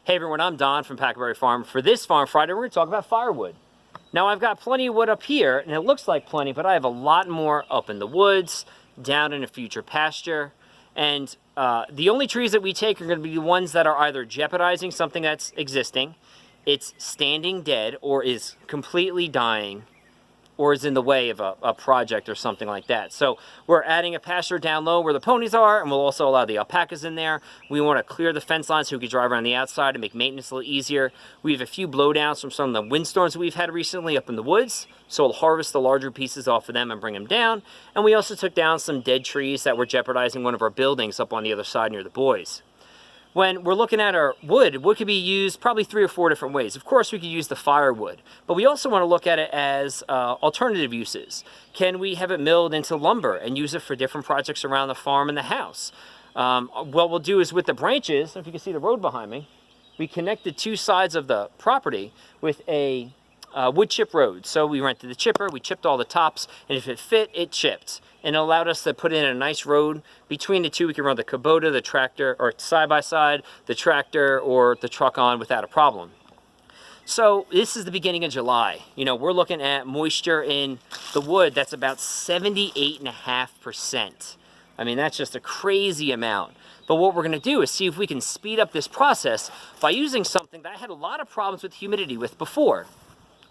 Hey everyone, I'm Don from Pacaberry Farm. For this Farm Friday, we're going to talk about firewood. Now I've got plenty of wood up here, and it looks like plenty, but I have a lot more up in the woods, down in a future pasture, and the only trees that we take are going to be the ones that are either jeopardizing something that's existing, it's standing dead, or is completely dying, or is in the way of a project or something like that. So we're adding a pasture down low where the ponies are, and we'll also allow the alpacas in there. We want to clear the fence line so we can drive around the outside and make maintenance a little easier. We have a few blowdowns from some of the windstorms that we've had recently up in the woods, so we'll harvest the larger pieces off of them and bring them down. And we also took down some dead trees that were jeopardizing one of our buildings up on the other side near the boys. When we're looking at our wood, wood could be used probably 3 or 4 different ways. Of course, we could use the firewood, but we also want to look at it as alternative uses. Can we have it milled into lumber and use it for different projects around the farm and the house? What we'll do is with the branches, if you can see the road behind me, we connected 2 sides of the property with a wood chip road. So we rented the chipper, we chipped all the tops, and if it fit, it chipped. And it allowed us to put in a nice road between the two. We can run the Kubota, the tractor, or side by side, the tractor or the truck on without a problem. So this is the beginning of July. You know, we're looking at moisture in the wood that's about 78.5%. I mean, that's just a crazy amount. But what we're gonna do is see if we can speed up this process by using something that I had a lot of problems with humidity with before,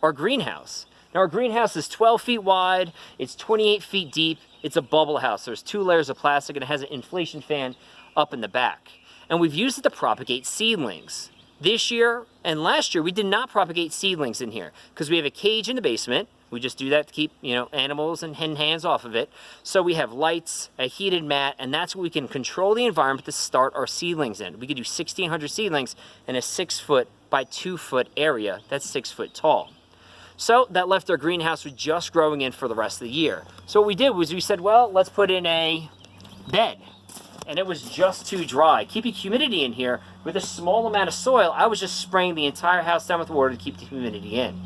our greenhouse. Now our greenhouse is 12 feet wide, it's 28 feet deep, it's a bubble house. There's 2 layers of plastic and it has an inflation fan up in the back. And we've used it to propagate seedlings. This year and last year, we did not propagate seedlings in here because we have a cage in the basement. We just do that to keep, you know, animals and hands off of it. So we have lights, a heated mat, and that's what we can control the environment to start our seedlings in. We could do 1,600 seedlings in a 6 foot by 2 foot area that's 6 foot tall. So that left our greenhouse with just growing in for the rest of the year. So what we did was we said, well, let's put in a bed. And it was just too dry. Keeping humidity in here with a small amount of soil, I was just spraying the entire house down with water to keep the humidity in.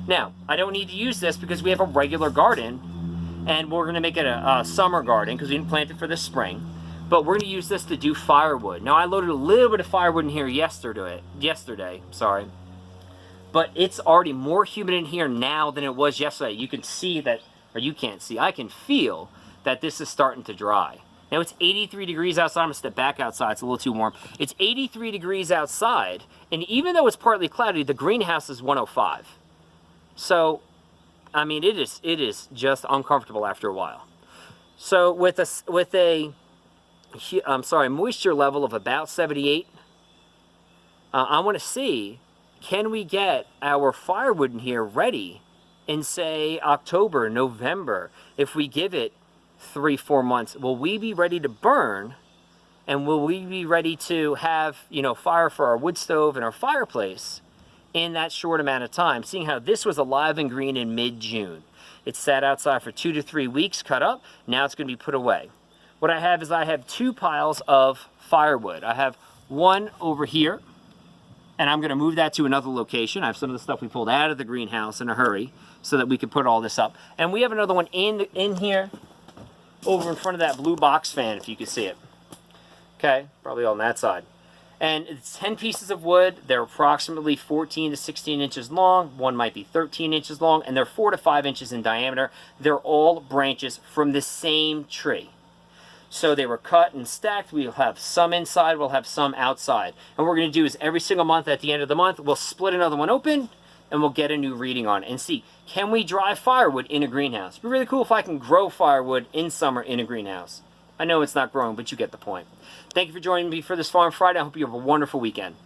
Now, I don't need to use this because we have a regular garden and we're gonna make it a summer garden because we didn't plant it for this spring. But we're gonna use this to do firewood. Now I loaded a little bit of firewood in here yesterday, but it's already more humid in here now than it was yesterday. You can see that, or you can't see, I can feel that this is starting to dry. Now it's 83 degrees outside. I'm gonna step back outside, it's a little too warm. It's 83 degrees outside, and even though it's partly cloudy, the greenhouse is 105. So, I mean, it is just uncomfortable after a while. So with a moisture level of about 78, I wanna see, can we get our firewood in here ready in, say, October, November? If we give it 3-4 months, will we be ready to burn? And will we be ready to have, you know, fire for our wood stove and our fireplace in that short amount of time? Seeing how this was alive and green in mid-June. It sat outside for 2 to 3 weeks, cut up. Now it's going to be put away. What I have is I have 2 piles of firewood. I have one over here, and I'm going to move that to another location. I have some of the stuff we pulled out of the greenhouse in a hurry so that we could put all this up. And we have another one in here over in front of that blue box fan, if you can see it. Okay, probably on that side. And it's 10 pieces of wood. They're approximately 14 to 16 inches long. One might be 13 inches long, and they're 4 to 5 inches in diameter. They're all branches from the same tree. So they were cut and stacked. We'll have some inside, we'll have some outside. And what we're going to do is every single month, at the end of the month, we'll split another one open and we'll get a new reading on it and see, can we dry firewood in a greenhouse? It'd be really cool if I can grow firewood in summer in a greenhouse. I know it's not growing, but you get the point. Thank you for joining me for this Farm Friday. I hope you have a wonderful weekend.